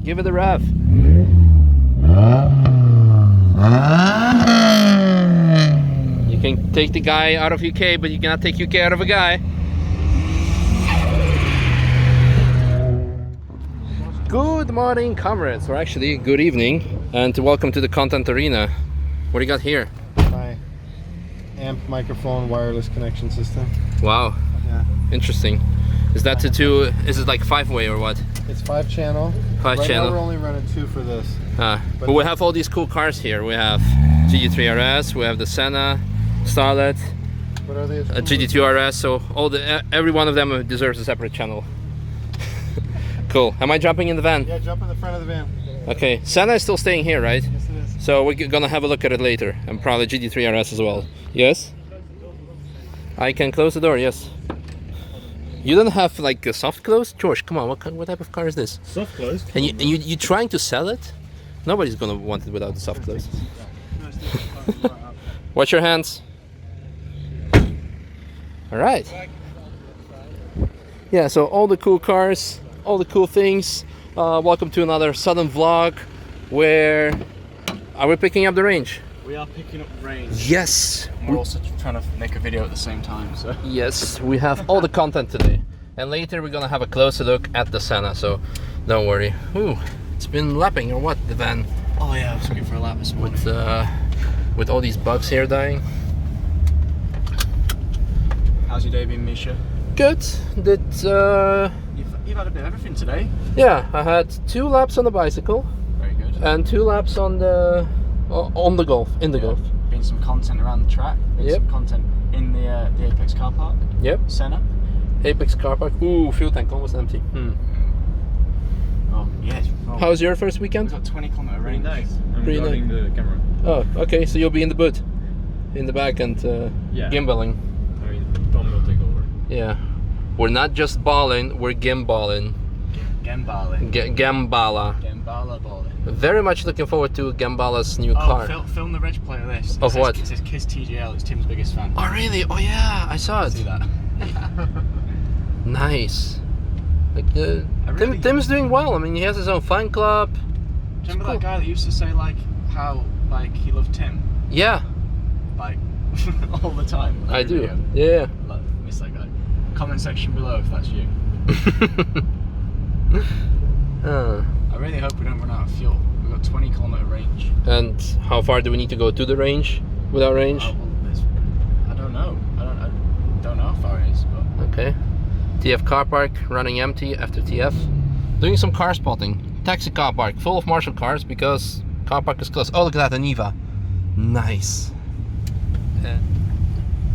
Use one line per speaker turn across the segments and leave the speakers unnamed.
Give it a rev. You can take the guy out of UK, but you cannot take UK out of a guy. Good morning, comrades, or actually good evening, and welcome to the content arena. What do you got here?
My amp microphone wireless connection system.
Wow.
Yeah.
Interesting. Is that to two? Is it like 5-way or what?
It's 5-channel.
Five
right
channel.
Now we're only running 2 for this.
But we have all these cool cars here. We have GT3 RS, we have the Senna, Starlet,
What are they?
GT2 RS. So every one of them deserves a separate channel. Cool. Am I jumping in the van?
Yeah, jump in the front of the van.
Okay. Senna is still staying here, right?
Yes, it is.
So we're gonna have a look at it later, and probably GT3 RS as well. Yes? I can close the door, yes. You don't have like a soft close? George, come on, what type of car is this?
Soft close.
And you trying to sell it? Nobody's gonna want it without the soft close. Watch your hands. Alright. Yeah, so all the cool cars, all the cool things. Welcome to another sudden vlog where are we picking up the range?
We are picking up the range.
Yes.
We're also trying to make a video at the same time, so.
Yes, we have all the content today. And later we're gonna have a closer look at the Senna, so don't worry. Ooh, it's been lapping or what, the van?
Oh yeah, I was looking for a lap this morning.
With all these bugs here dying.
How's your day been, Misha?
Good. Did
You've had a bit of everything today.
yeah, I had 2 laps on the bicycle
Very good.
and 2 laps on the golf, in the golf.
Been some content around the track. Been
Yep.
some content in the Apex car park.
Yep.
Senna.
Apex car park. Ooh, fuel tank almost empty.
Oh yes. Oh,
How was your first
we've
weekend?
got 20-kilometer range.
Nice. I'm
Pretty
driving the camera.
Oh, okay, so you'll be in the boot, in the back, and
Yeah.
gimbaling.
I mean, Tom will take over.
Yeah, we're not just balling, we're gimballing.
Gamballing.
Gambala.
Gambala balling.
Very much looking forward to Gambala's new car.
Film the reg plate of this.
Of what?
It says Kiss TGL. It's Tim's biggest fan.
Oh really? Oh yeah, I saw it.
See that?
Nice. Like
I really-
Tim's doing well. I mean, he has his own fan club.
Do you remember
cool.
that guy that used to say like how like he loved Tim
Yeah,
like all the time?
I do.
Video.
Yeah.
Like, miss that guy. Comment section below if that's you. I really hope we don't run out of fuel. We've got 20-kilometer range.
And how far do we need to go to the range? Without range?
Well, I don't know. I don't know how far it is, but
Okay. TF car park running empty after TF. Doing some car spotting. Taxi car park full of Marshall cars because car park is closed. Oh, look at that, a Niva. Nice.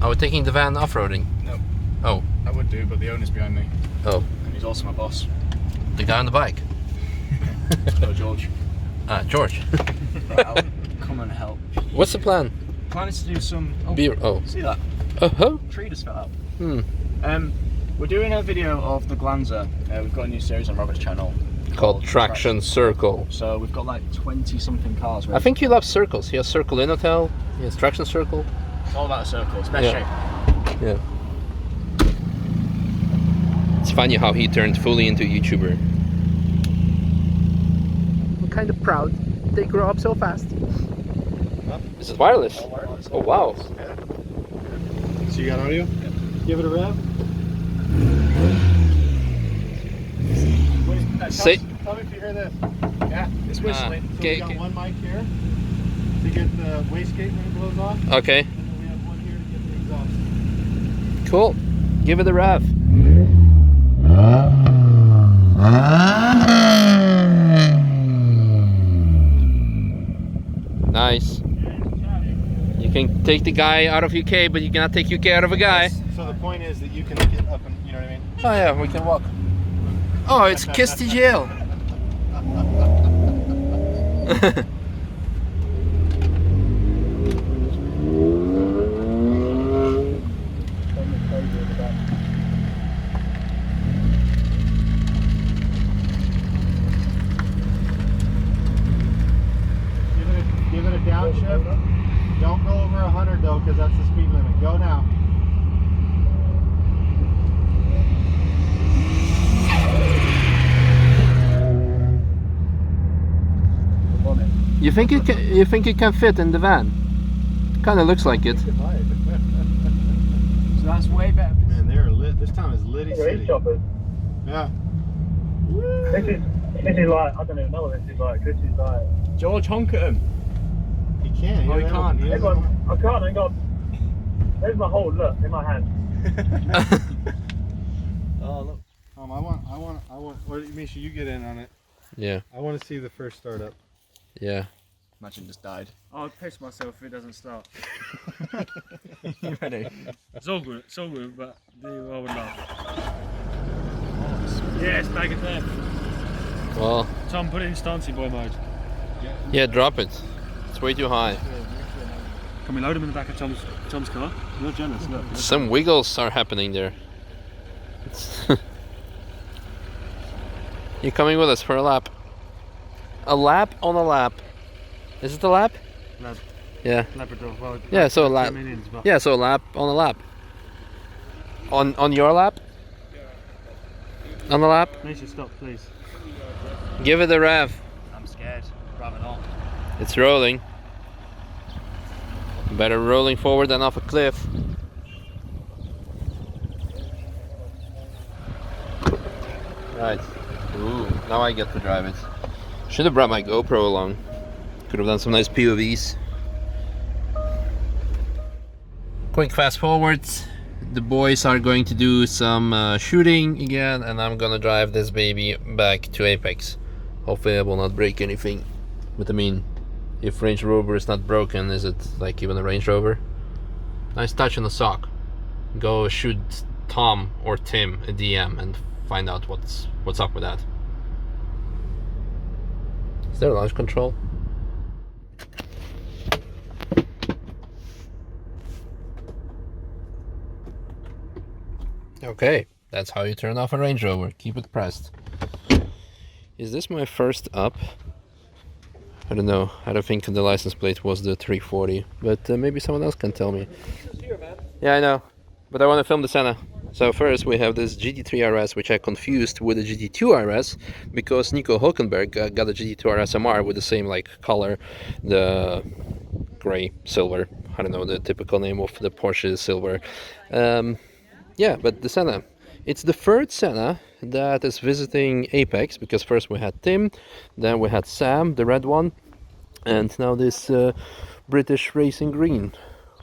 Are we taking the van off-roading?
no,
Oh,
I would do, but the owner's behind me,
oh,
and he's also my boss.
the guy on the bike.
No, George.
George.
Right, I'll come and help.
What's the plan?
Plan is to do some. Oh,
Beer. Oh.
see that
Uh-huh.
tree just fell out.
Hmm.
We're doing a video of the Glanzer. We've got a new series on Robert's channel
Called Traction Circle.
So we've got like 20-something cars.
I think he loves circles. He has Circle in Hotel. He has Traction Circle.
It's all about circles. Best
Yeah. Yeah. It's funny how he turned fully into a YouTuber. I'm kind of proud they grew up so fast. This is wireless. Oh wow.
So you got audio?
Yeah.
Give it a rev.
Say.
Tell me if you hear this.
Yeah, it's whistling.
So we got one mic here to get the wastegate when it blows off,
Okay.
and then we have one here to get the exhaust.
Cool. Give it a rev. Nice. You can take the guy out of UK, but you cannot take UK out of a guy.
So the point is that you can get up and, you know what I mean?
Oh yeah, we can walk. Oh, it's Kiss TGL.
Give it a downshift. Don't go over 100 though, because that's the speed limit. Go now.
You think it can? You think it can fit in the van? Kind of looks like it.
So that's way better.
Man, they're lit. This town is litty city. Yeah.
This is like, I don't even know what this is like. This is like...
George, honk at him.
He can't.
Oh, he can't.
Hang on, I can't, hang on. There's my whole look in my hand.
Oh, look.
I want. What, Misha, you get in on it.
Yeah.
I want to see the first startup.
Yeah.
Imagine just died.
I'll piss myself if it doesn't start.
You ready?
It's all good, but I would laugh. Yeah, it's back at there.
Well.
Tom, put it in Stancy boy mode.
Yeah, drop it. It's way too high.
Can we load him in the back of Tom's car? You're jealous, look.
Some wiggles are happening there. You're coming with us for a lap. A lap on a lap. Is it a lap?
Lab.
Yeah.
Labrador. Well,
Yeah, so a lap.
10 millions, but
Yeah, so a lap on a lap. On your lap? On the lap?
Misha, stop, please.
Give it a rev.
I'm scared. Rather not.
It's rolling. Better rolling forward than off a cliff. Right. Ooh, now I get to drive it. Should have brought my GoPro along. Could have done some nice POVs. Quick fast forwards. The boys are going to do some shooting again, and I'm gonna drive this baby back to Apex. Hopefully I will not break anything. But I mean, if Range Rover is not broken, is it like even a Range Rover? Nice touch on the sock. Go shoot Tom or Tim a DM and find out what's up with that. Is there launch control? Okay, that's how you turn off a Range Rover. Keep it pressed. Is this my first up? I don't know. I don't think the license plate was the 340, but maybe someone else can tell me. Yeah, I know, but I want to film the Senna. So first we have this GT3 RS, which I confused with the GT2 RS because Nico Hulkenberg got a GT2 RS MR with the same like color, the gray silver. I don't know the typical name of the Porsche silver. Yeah, but the Senna. It's the third Senna that is visiting Apex, because first we had Tim, then we had Sam, the red one, and now this British Racing Green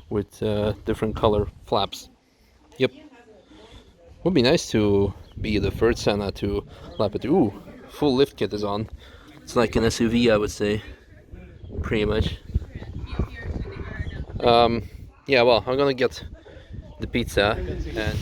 with different color flaps. Yep. Would be nice to be the third Senna to lap it. Ooh, full lift kit is on. It's like an SUV, I would say, pretty much. Yeah, well, I'm gonna get the pizza and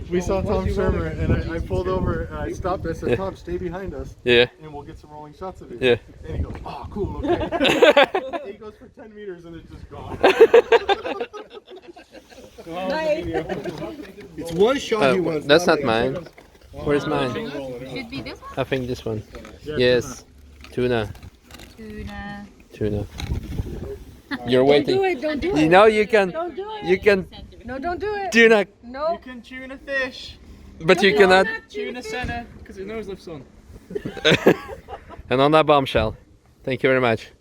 We saw Tom Shermer, and I pulled over and I stopped. I said, "Tom, stay behind us,
yeah,
and we'll get some rolling shots of it."
yeah.
And he goes, "Oh, cool, okay." He goes for 10 meters and it's just gone. It's one shot he wants.
That's not mine. Where's mine?
Should be this one?
I think this one. Yes, tuna.
Tuna.
Tuna. You're waiting.
Don't do
You know you can.
Don't do it.
You can
No, don't do it.
tuna,
No.
You can tune a fish.
but you cannot.
Tune a Senna because it nose lifts on.
And on that bombshell, thank you very much.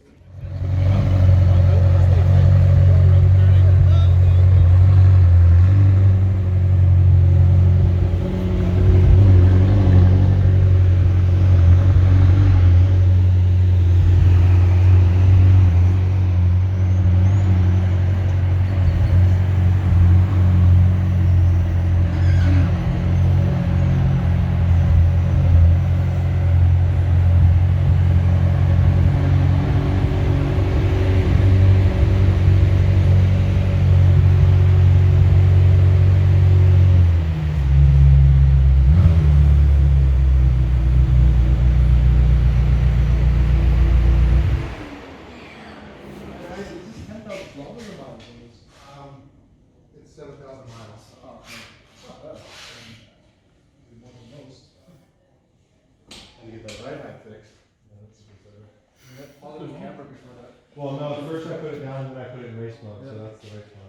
It's 7,000 miles. And you get that right hand fixed. Well, no, at first I put it down, then I put it in race mode, so that's the race mode.